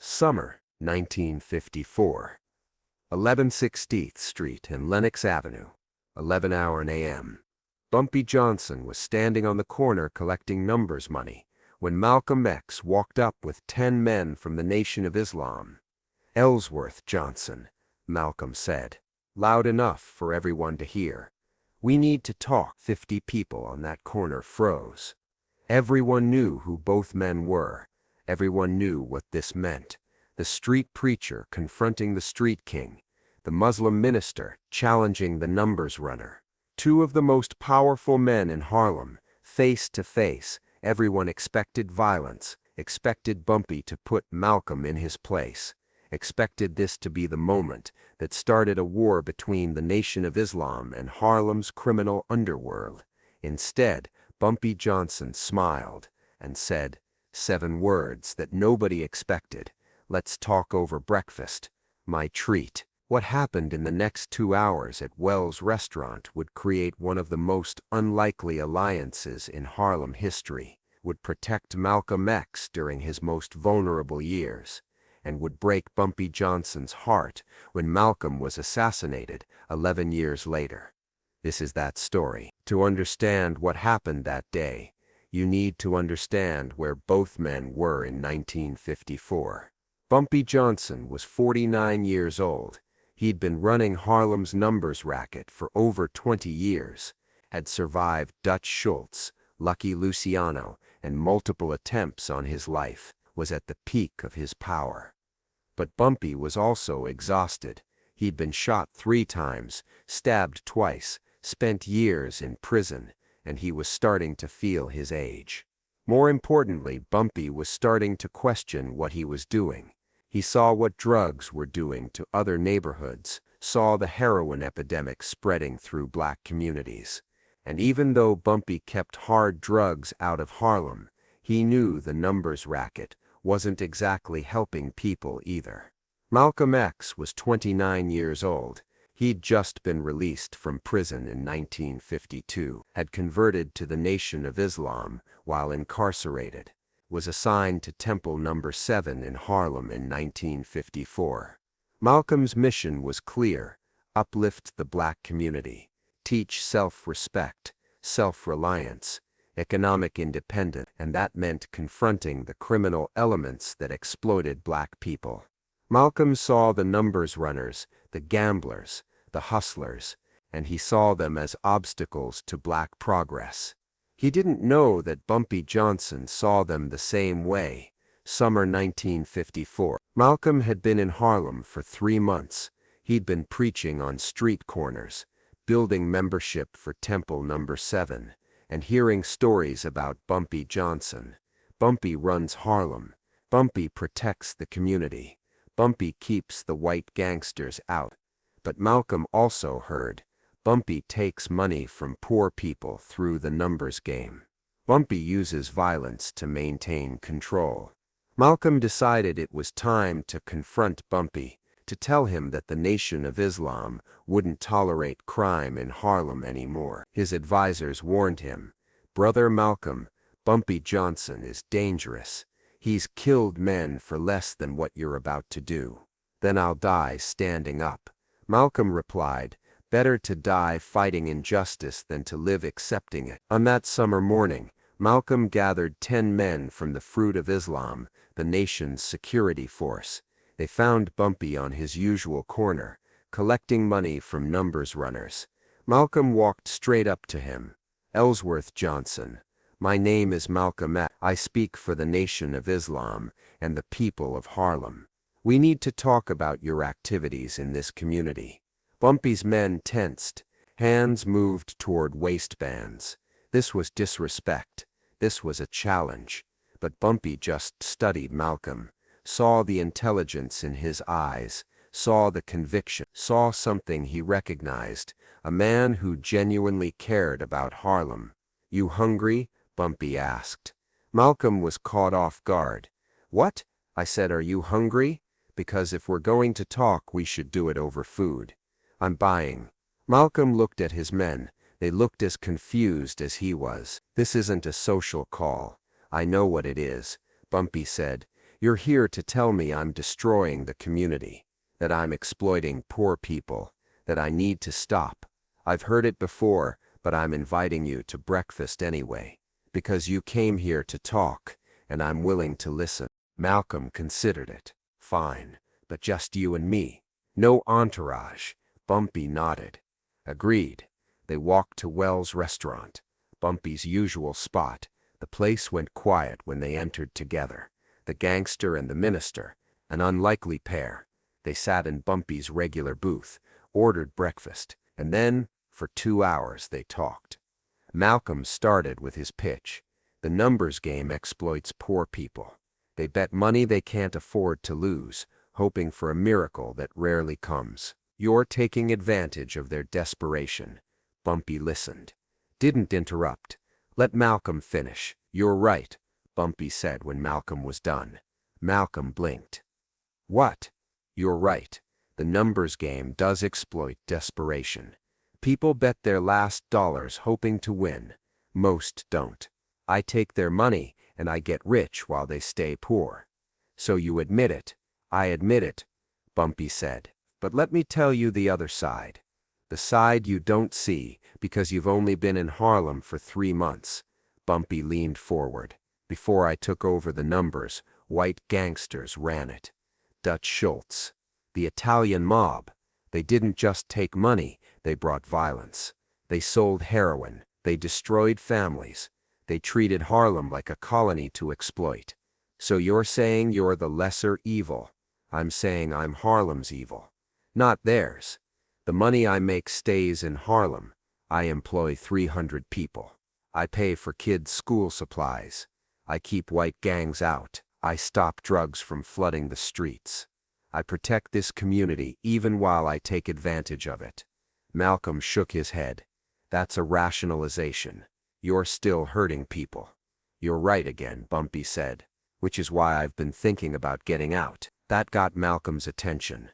Summer, 1954. 11/16th Street and Lenox Avenue, 11 a.m. Bumpy Johnson was standing on the corner collecting numbers money when Malcolm X walked up with 10 men from the Nation of Islam. "Ellsworth Johnson," Malcolm said, loud enough for everyone to hear. "We need to talk." 50 people on that corner froze. Everyone knew who both men were. Everyone knew what this meant. The street preacher confronting the street king. The Muslim minister challenging the numbers runner. Two of the most powerful men in Harlem, face to face. Everyone expected violence, expected Bumpy to put Malcolm in his place, expected this to be the moment that started a war between the Nation of Islam and Harlem's criminal underworld. Instead, Bumpy Johnson smiled and said 7 words that nobody expected. "Let's talk over breakfast. My treat." What happened in the next 2 hours at Wells' restaurant would create one of the most unlikely alliances in Harlem history, would protect Malcolm X during his most vulnerable years, and would break Bumpy Johnson's heart when Malcolm was assassinated 11 years later. This is that story. To understand what happened that day, you need to understand where both men were in 1954. Bumpy Johnson was 49 years old. He'd been running Harlem's numbers racket for over 20 years, had survived Dutch Schultz, Lucky Luciano, and multiple attempts on his life, was at the peak of his power. But Bumpy was also exhausted. He'd been shot 3 times, stabbed twice, spent years in prison, and he was starting to feel his age. More importantly, Bumpy was starting to question what he was doing. He saw what drugs were doing to other neighborhoods, saw the heroin epidemic spreading through black communities. And even though Bumpy kept hard drugs out of Harlem, he knew the numbers racket wasn't exactly helping people either. Malcolm X was 29 years old. He'd just been released from prison in 1952, had converted to the Nation of Islam while incarcerated, was assigned to Temple No. 7 in Harlem in 1954. Malcolm's mission was clear: uplift the black community, teach self-respect, self-reliance, economic independence, and that meant confronting the criminal elements that exploited black people. Malcolm saw the numbers runners, the gamblers, the hustlers, and he saw them as obstacles to black progress. He didn't know that Bumpy Johnson saw them the same way. Summer 1954. Malcolm had been in Harlem for 3 months. He'd been preaching on street corners, building membership for Temple No. 7, and hearing stories about Bumpy Johnson. Bumpy runs Harlem. Bumpy protects the community. Bumpy keeps the white gangsters out. But Malcolm also heard, Bumpy takes money from poor people through the numbers game. Bumpy uses violence to maintain control. Malcolm decided it was time to confront Bumpy, to tell him that the Nation of Islam wouldn't tolerate crime in Harlem anymore. His advisors warned him, "Brother Malcolm, Bumpy Johnson is dangerous. He's killed men for less than what you're about to do." "Then I'll die standing up." Malcolm replied, "Better to die fighting injustice than to live accepting it." On that summer morning, Malcolm gathered 10 men from the Fruit of Islam, the nation's security force. They found Bumpy on his usual corner, collecting money from numbers runners. Malcolm walked straight up to him. "Ellsworth Johnson, my name is Malcolm X. I speak for the Nation of Islam and the people of Harlem. We need to talk about your activities in this community." Bumpy's men tensed. Hands moved toward waistbands. This was disrespect. This was a challenge. But Bumpy just studied Malcolm, saw the intelligence in his eyes, saw the conviction, saw something he recognized, a man who genuinely cared about Harlem. "You hungry?" Bumpy asked. Malcolm was caught off guard. "What?" I said. "Are you hungry? Because if we're going to talk, we should do it over food. I'm buying." Malcolm looked at his men. They looked as confused as he was. "This isn't a social call. I know what it is," Bumpy said. You're here to tell me I'm destroying the community, that I'm exploiting poor people, that I need to stop. I've heard it before, but I'm inviting you to breakfast anyway, because you came here to talk, and I'm willing to listen. Malcolm considered it. Fine, but just you and me. No entourage. Bumpy nodded. Agreed. They walked to Wells' restaurant, Bumpy's usual spot. The place went quiet when they entered together. The gangster and the minister, an unlikely pair. They sat in Bumpy's regular booth, ordered breakfast, and then, for 2 hours, they talked. Malcolm started with his pitch. The numbers game exploits poor people. They bet money they can't afford to lose, hoping for a miracle that rarely comes. You're taking advantage of their desperation. Bumpy listened. Didn't interrupt. Let Malcolm finish. You're right, Bumpy said when Malcolm was done. Malcolm blinked. What? You're right. The numbers game does exploit desperation. People bet their last dollars hoping to win. Most don't. I take their money and I get rich while they stay poor. So you admit it. I admit it, Bumpy said. But let me tell you the other side. The side you don't see because you've only been in Harlem for 3 months. Bumpy leaned forward. Before I took over the numbers, white gangsters ran it. Dutch Schultz. The Italian mob. They didn't just take money, they brought violence. They sold heroin. They destroyed families. They treated Harlem like a colony to exploit. So you're saying you're the lesser evil. I'm saying I'm Harlem's evil. Not theirs. The money I make stays in Harlem. I employ 300 people. I pay for kids' school supplies. I keep white gangs out. I stop drugs from flooding the streets. I protect this community even while I take advantage of it. Malcolm shook his head. That's a rationalization. You're still hurting people. You're right again, Bumpy said, which is why I've been thinking about getting out. That got Malcolm's attention.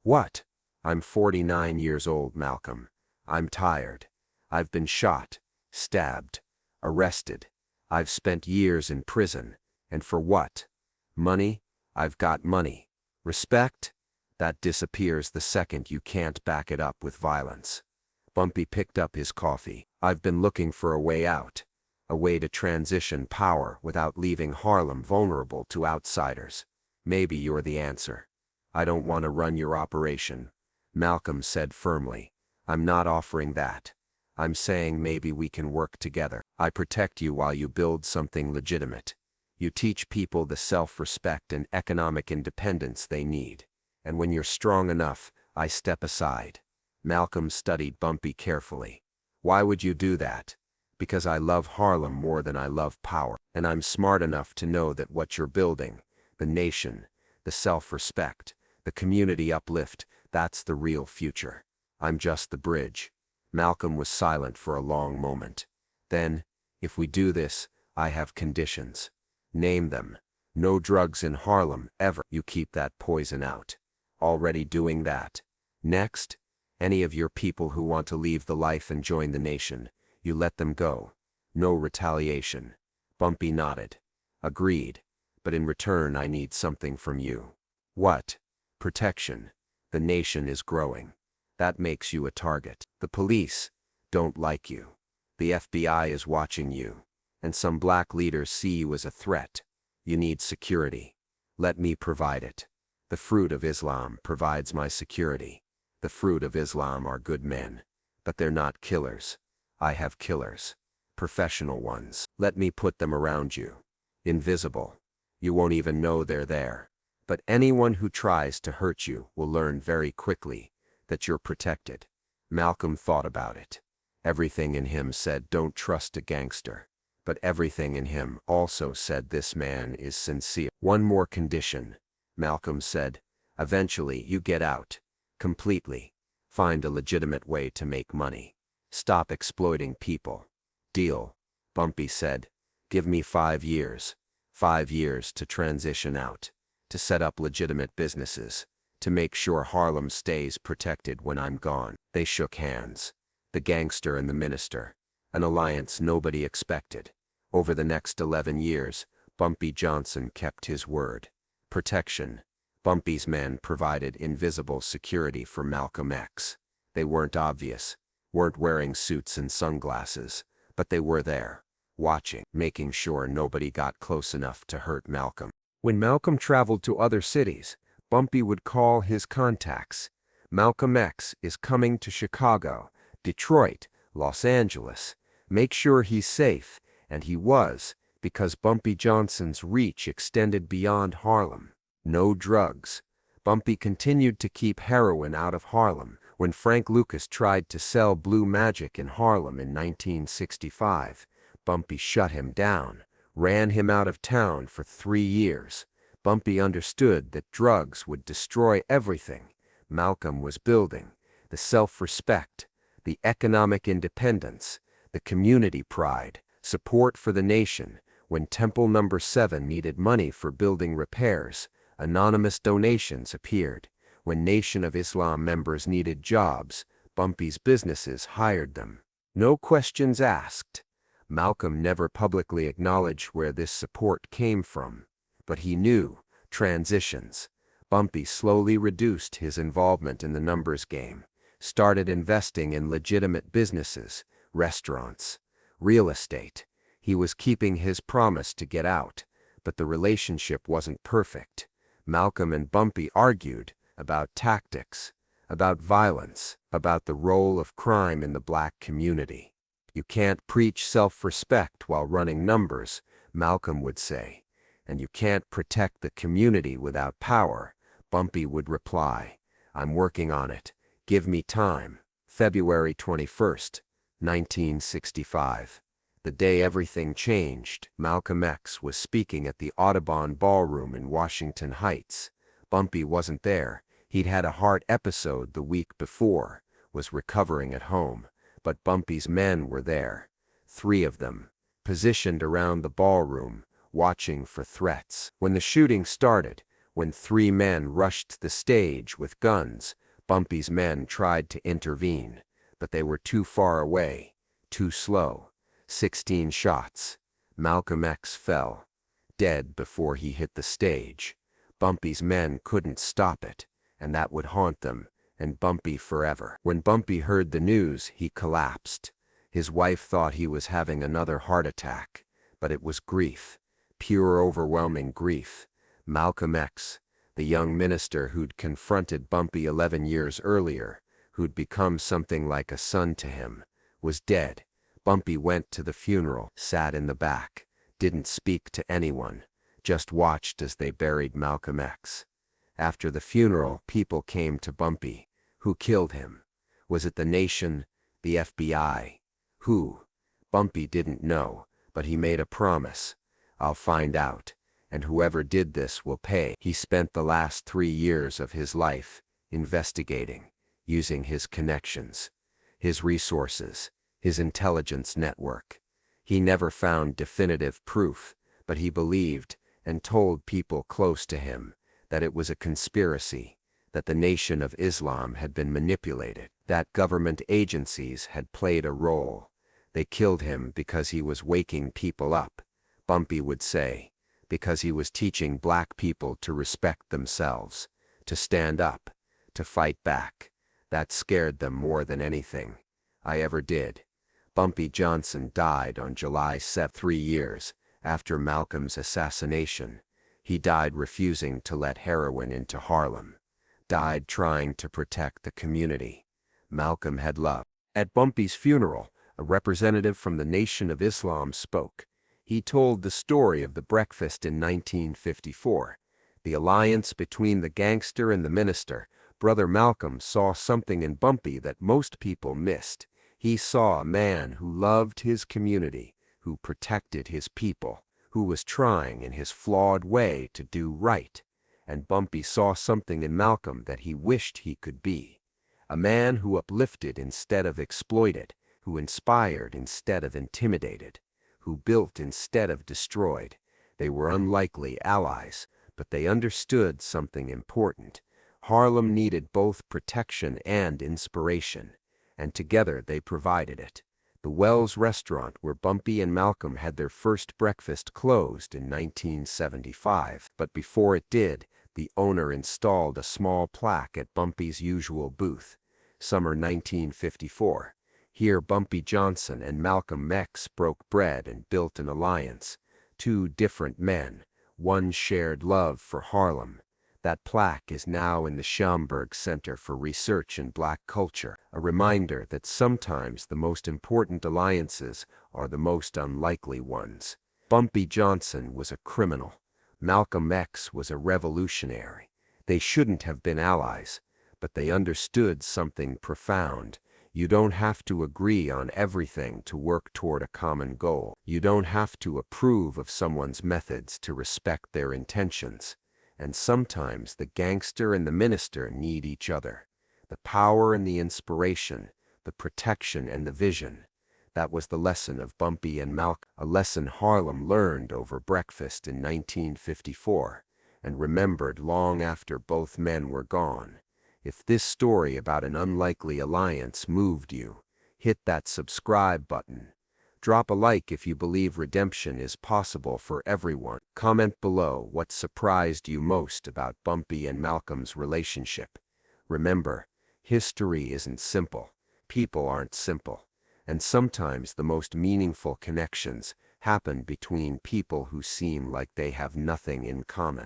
What? I'm 49 years old, Malcolm. I'm tired. I've been shot, stabbed, arrested. I've spent years in prison. And for what? Money? I've got money. Respect? That disappears the second you can't back it up with violence. Bumpy picked up his coffee. I've been looking for a way out. A way to transition power without leaving Harlem vulnerable to outsiders. Maybe you're the answer. I don't want to run your operation, Malcolm said firmly. I'm not offering that. I'm saying maybe we can work together. I protect you while you build something legitimate. You teach people the self-respect and economic independence they need. And when you're strong enough, I step aside. Malcolm studied Bumpy carefully. Why would you do that? Because I love Harlem more than I love power. And I'm smart enough to know that what you're building, the nation, the self-respect, the community uplift, that's the real future. I'm just the bridge. Malcolm was silent for a long moment. Then, if we do this, I have conditions. Name them. No drugs in Harlem, ever. You keep that poison out. Already doing that. Next, any of your people who want to leave the life and join the nation, you let them go. No retaliation. Bumpy nodded. Agreed. But in return I need something from you. What? Protection. The nation is growing. That makes you a target. The police don't like you. The FBI is watching you. And some black leaders see you as a threat. You need security. Let me provide it. The fruit of Islam provides my security. The fruit of Islam are good men. But they're not killers. I have killers. Professional ones. Let me put them around you. Invisible. You won't even know they're there. But anyone who tries to hurt you will learn very quickly that you're protected. Malcolm thought about it. Everything in him said don't trust a gangster. But everything in him also said this man is sincere. One more condition, Malcolm said. Eventually you get out. Completely. Find a legitimate way to make money. Stop exploiting people. Deal, Bumpy said. Give me 5 years. 5 years to transition out. To set up legitimate businesses. To make sure Harlem stays protected when I'm gone. They shook hands. The gangster and the minister. An alliance nobody expected. Over the next 11 years, Bumpy Johnson kept his word. Protection. Bumpy's men provided invisible security for Malcolm X. They weren't obvious, weren't wearing suits and sunglasses, but they were there, watching, making sure nobody got close enough to hurt Malcolm. When Malcolm traveled to other cities, Bumpy would call his contacts. Malcolm X is coming to Chicago, Detroit, Los Angeles. Make sure he's safe, and he was, because Bumpy Johnson's reach extended beyond Harlem. No drugs. Bumpy continued to keep heroin out of Harlem. When Frank Lucas tried to sell blue magic in Harlem in 1965, Bumpy shut him down, ran him out of town for 3 years. Bumpy understood that drugs would destroy everything Malcolm was building: the self-respect, the economic independence, the community pride, support for the nation. When Temple No. 7 needed money for building repairs, anonymous donations appeared. When Nation of Islam members needed jobs, Bumpy's businesses hired them. No questions asked. Malcolm never publicly acknowledged where this support came from, but he knew. Transitions. Bumpy slowly reduced his involvement in the numbers game, started investing in legitimate businesses, restaurants, real estate. He was keeping his promise to get out, but the relationship wasn't perfect. Malcolm and Bumpy argued about tactics, about violence, about the role of crime in the black community. "You can't preach self-respect while running numbers," Malcolm would say, "and you can't protect the community without power." Bumpy would reply, "I'm working on it. Give me time." February 21st, 1965. The day everything changed. Malcolm X was speaking at the Audubon Ballroom in Washington Heights. Bumpy wasn't there. He'd had a heart episode the week before, was recovering at home, but Bumpy's men were there. 3 of them, positioned around the ballroom, watching for threats. When the shooting started, when 3 men rushed the stage with guns, Bumpy's men tried to intervene, but they were too far away, too slow. 16 shots. Malcolm X fell, dead before he hit the stage. Bumpy's men couldn't stop it, and that would haunt them, and Bumpy forever. When Bumpy heard the news, he collapsed. His wife thought he was having another heart attack, but it was grief, pure overwhelming grief. Malcolm X, the young minister who'd confronted Bumpy 11 years earlier, who'd become something like a son to him, was dead. Bumpy went to the funeral, sat in the back, didn't speak to anyone, just watched as they buried Malcolm X. After the funeral, people came to Bumpy. Who killed him? Was it the nation, the FBI? Who? Bumpy didn't know, but he made a promise. "I'll find out, and whoever did this will pay." He spent the last 3 years of his life investigating, using his connections, his resources, his intelligence network. He never found definitive proof, but he believed and told people close to him that it was a conspiracy, that the Nation of Islam had been manipulated, that government agencies had played a role. They killed him because he was waking people up, Bumpy would say, because he was teaching black people to respect themselves, to stand up, to fight back. That scared them more than anything I ever did. Bumpy Johnson died on July 7, 3 years after Malcolm's assassination. He died refusing to let heroin into Harlem. Died trying to protect the community Malcolm had loved. At Bumpy's funeral, a representative from the Nation of Islam spoke. He told the story of the breakfast in 1954, the alliance between the gangster and the minister. Brother Malcolm saw something in Bumpy that most people missed. He saw a man who loved his community, who protected his people, who was trying in his flawed way to do right. And Bumpy saw something in Malcolm that he wished he could be. A man who uplifted instead of exploited, who inspired instead of intimidated, who built instead of destroyed. They were unlikely allies, but they understood something important. Harlem needed both protection and inspiration, and together they provided it. The Wells restaurant where Bumpy and Malcolm had their first breakfast closed in 1975, but before it did, the owner installed a small plaque at Bumpy's usual booth. Summer 1954. Here Bumpy Johnson and Malcolm X broke bread and built an alliance. Two different men, one shared love for Harlem. That plaque is now in the Schomburg Center for Research in Black Culture, a reminder that sometimes the most important alliances are the most unlikely ones. Bumpy Johnson was a criminal. Malcolm X was a revolutionary. They shouldn't have been allies, but they understood something profound. You don't have to agree on everything to work toward a common goal. You don't have to approve of someone's methods to respect their intentions. And sometimes the gangster and the minister need each other. The power and the inspiration, the protection and the vision. That was the lesson of Bumpy and Malcolm, a lesson Harlem learned over breakfast in 1954, and remembered long after both men were gone. If this story about an unlikely alliance moved you, hit that subscribe button. Drop a like if you believe redemption is possible for everyone. Comment below what surprised you most about Bumpy and Malcolm's relationship. Remember, history isn't simple. People aren't simple. And sometimes the most meaningful connections happen between people who seem like they have nothing in common.